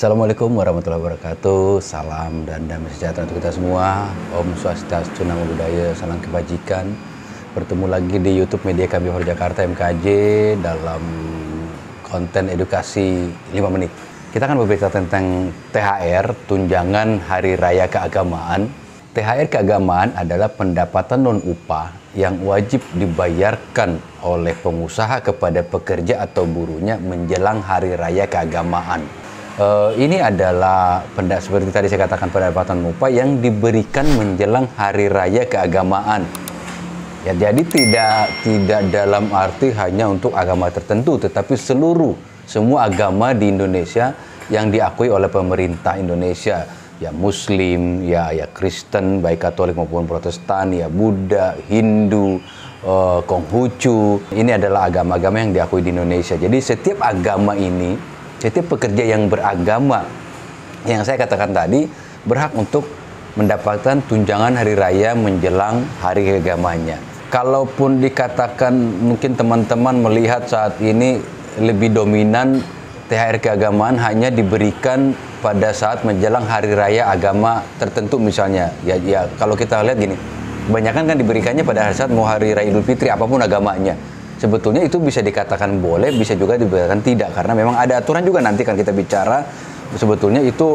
Assalamualaikum warahmatullahi wabarakatuh. Salam dan damai sejahtera untuk kita semua. Om Swastiastu, Namo Buddhaya, salam kebajikan. Bertemu lagi di YouTube Media Kami Hor Jakarta MKJ dalam konten edukasi 5 menit. Kita akan berbicara tentang THR, tunjangan hari raya keagamaan. THR keagamaan adalah pendapatan non-upah yang wajib dibayarkan oleh pengusaha kepada pekerja atau buruhnya menjelang hari raya keagamaan. Ini adalah seperti tadi saya katakan, pendapatan upah yang diberikan menjelang hari raya keagamaan. Ya, jadi tidak dalam arti hanya untuk agama tertentu, tetapi semua agama di Indonesia yang diakui oleh pemerintah Indonesia, ya Muslim, ya Kristen, baik Katolik maupun Protestan, ya Buddha, Hindu, Konghucu. Ini adalah agama-agama yang diakui di Indonesia. Jadi setiap agama ini, setiap pekerja yang beragama yang saya katakan tadi berhak untuk mendapatkan tunjangan hari raya menjelang hari keagamannya. Kalaupun dikatakan mungkin teman-teman melihat saat ini lebih dominan THR keagamaan hanya diberikan pada saat menjelang hari raya agama tertentu misalnya. Ya kalau kita lihat gini, kebanyakan kan diberikannya pada saat mau hari raya Idul Fitri apapun agamanya. Sebetulnya itu bisa dikatakan boleh, bisa juga dikatakan tidak, karena memang ada aturan juga. Nanti kan kita bicara sebetulnya itu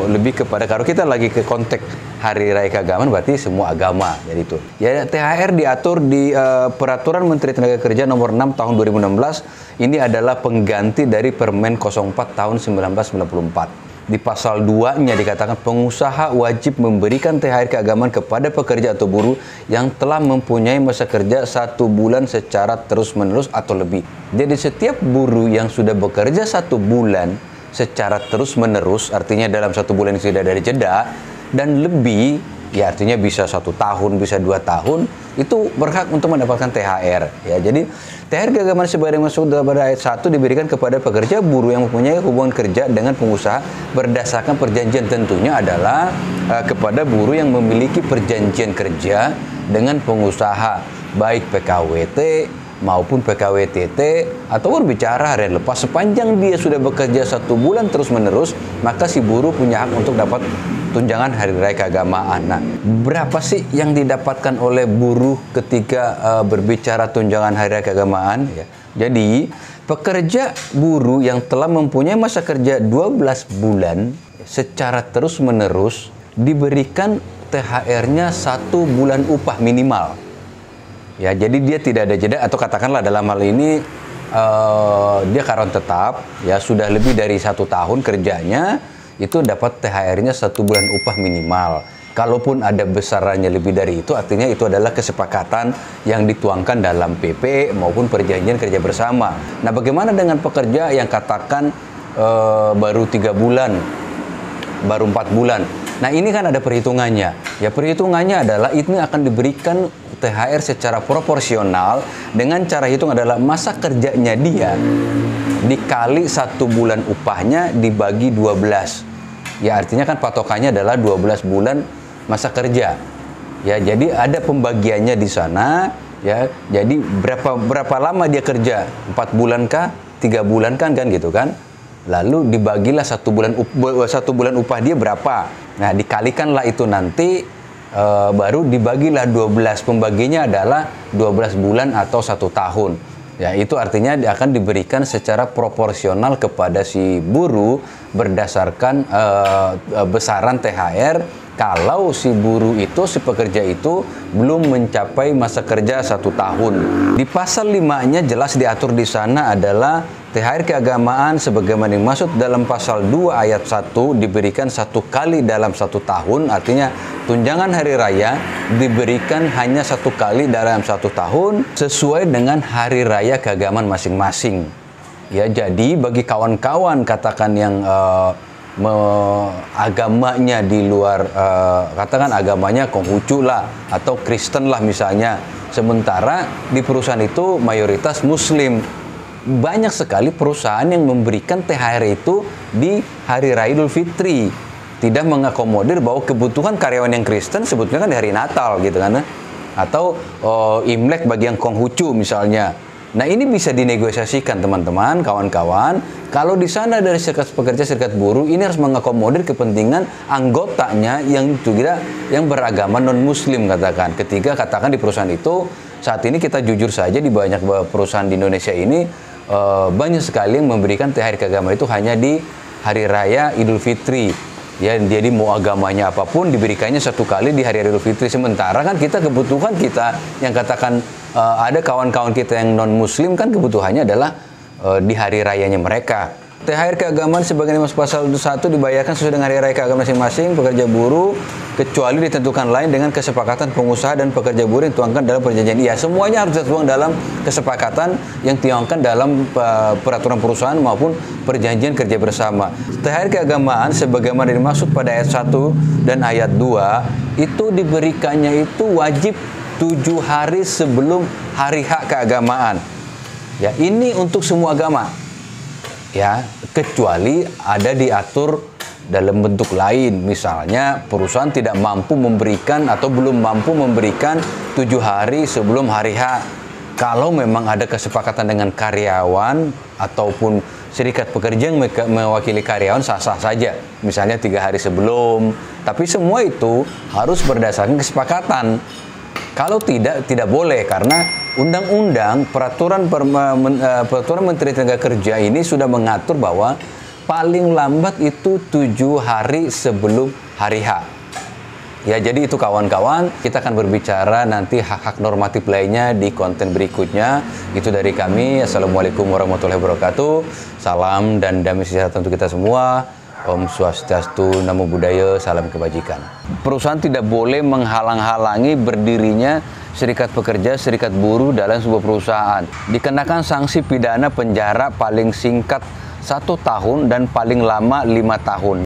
lebih kepada, kalau kita lagi ke konteks hari raya keagamaan berarti semua agama. Jadi itu ya, THR diatur di Peraturan Menteri Tenaga Kerja nomor 6 tahun 2016. Ini adalah pengganti dari Permen 04 tahun 1994. Di pasal 2-nya dikatakan pengusaha wajib memberikan THR keagamaan kepada pekerja atau buruh yang telah mempunyai masa kerja 1 bulan secara terus-menerus atau lebih. Jadi setiap buruh yang sudah bekerja 1 bulan secara terus-menerus, artinya dalam 1 bulan ini tidak ada jeda, dan lebih, ya artinya bisa 1 tahun, bisa 2 tahun, itu berhak untuk mendapatkan THR. Ya, jadi THR keagamaan sebagai masuk pada ayat 1 diberikan kepada pekerja buruh yang mempunyai hubungan kerja dengan pengusaha berdasarkan perjanjian, tentunya adalah kepada buruh yang memiliki perjanjian kerja dengan pengusaha, baik PKWT maupun PKWTT, atau berbicara hari lepas. Sepanjang dia sudah bekerja 1 bulan terus-menerus, maka si buruh punya hak untuk dapat tunjangan hari raya keagamaan. Nah, berapa sih yang didapatkan oleh buruh ketika berbicara tunjangan hari raya keagamaan? Ya. Jadi, pekerja buruh yang telah mempunyai masa kerja 12 bulan secara terus-menerus diberikan THR-nya 1 bulan upah minimal. Ya, jadi dia tidak ada jeda, atau katakanlah dalam hal ini dia karyawan tetap, ya sudah lebih dari 1 tahun kerjanya, itu dapat THR-nya 1 bulan upah minimal. Kalaupun ada besarannya lebih dari itu, artinya itu adalah kesepakatan yang dituangkan dalam PP maupun perjanjian kerja bersama. Nah, bagaimana dengan pekerja yang katakan baru 3 bulan, baru 4 bulan? Nah, ini kan ada perhitungannya. Ya, perhitungannya adalah ini akan diberikan THR secara proporsional dengan cara hitung adalah masa kerjanya dia dikali 1 bulan upahnya dibagi 12. Ya, artinya kan patokannya adalah 12 bulan masa kerja. Ya, jadi ada pembagiannya di sana, ya. Jadi berapa lama dia kerja? 4 bulan kah? 3 bulan kan gitu kan? Lalu dibagilah 1 bulan upah dia berapa? Nah, dikalikanlah itu nanti baru dibagilah 12. Pembaginya adalah 12 bulan atau 1 tahun. Ya, itu artinya akan diberikan secara proporsional kepada si buruh berdasarkan besaran THR kalau si buruh itu, si pekerja itu belum mencapai masa kerja 1 tahun. Di pasal 5-nya jelas diatur di sana adalah THR keagamaan sebagaimana dimaksud dalam pasal 2 ayat 1 diberikan 1 kali dalam 1 tahun, artinya tunjangan hari raya diberikan hanya 1 kali dalam 1 tahun sesuai dengan hari raya keagamaan masing-masing. Ya, jadi bagi kawan-kawan katakan yang agamanya di luar, katakan agamanya Konghucu lah atau Kristen lah misalnya, sementara di perusahaan itu mayoritas Muslim, banyak sekali perusahaan yang memberikan THR itu di hari raya Idul Fitri, tidak mengakomodir bahwa kebutuhan karyawan yang Kristen sebetulnya kan di hari Natal gitu kan, atau Imlek bagi yang Konghucu misalnya. Nah, ini bisa dinegosiasikan teman-teman, kawan-kawan. Kalau di sana dari serikat pekerja, serikat buruh, ini harus mengakomodir kepentingan anggotanya yang juga yang beragama non-muslim katakan. Ketika katakan di perusahaan itu, saat ini kita jujur saja di banyak perusahaan di Indonesia ini, banyak sekali yang memberikan THR keagamaan itu hanya di Hari Raya Idul Fitri. Ya, jadi mau agamanya apapun diberikannya satu kali di Hari Idul Fitri. Sementara kan kita kebutuhan kita yang katakan ada kawan-kawan kita yang non-muslim kan kebutuhannya adalah di hari rayanya mereka. THR keagamaan sebagaimana masuk pasal 1 dibayarkan sesuai dengan hari raya keagamaan masing-masing pekerja buruh kecuali ditentukan lain dengan kesepakatan pengusaha dan pekerja buruh yang dituangkan dalam perjanjian. Iya, semuanya harus dituang dalam kesepakatan yang dituangkan dalam peraturan perusahaan maupun perjanjian kerja bersama. THR keagamaan sebagaimana dimaksud pada ayat 1 dan ayat 2 itu diberikannya itu wajib 7 hari sebelum hari hak keagamaan. Ya, ini untuk semua agama. Ya, kecuali ada diatur dalam bentuk lain. Misalnya perusahaan tidak mampu memberikan atau belum mampu memberikan 7 hari sebelum hari H. Kalau memang ada kesepakatan dengan karyawan ataupun serikat pekerja yang mewakili karyawan sah-sah saja. Misalnya 3 hari sebelum. Tapi semua itu harus berdasarkan kesepakatan. Kalau tidak boleh karena undang-undang peraturan Menteri Tenaga Kerja ini sudah mengatur bahwa paling lambat itu 7 hari sebelum hari H. Ya, jadi itu kawan-kawan, kita akan berbicara nanti hak-hak normatif lainnya di konten berikutnya. Itu dari kami. Assalamualaikum warahmatullahi wabarakatuh. Salam dan damai sejahtera untuk kita semua. Om Swastiastu, Namo Buddhaya, salam kebajikan. Perusahaan tidak boleh menghalang-halangi berdirinya serikat pekerja, serikat buruh dalam sebuah perusahaan. Dikenakan sanksi pidana penjara paling singkat 1 tahun dan paling lama 5 tahun.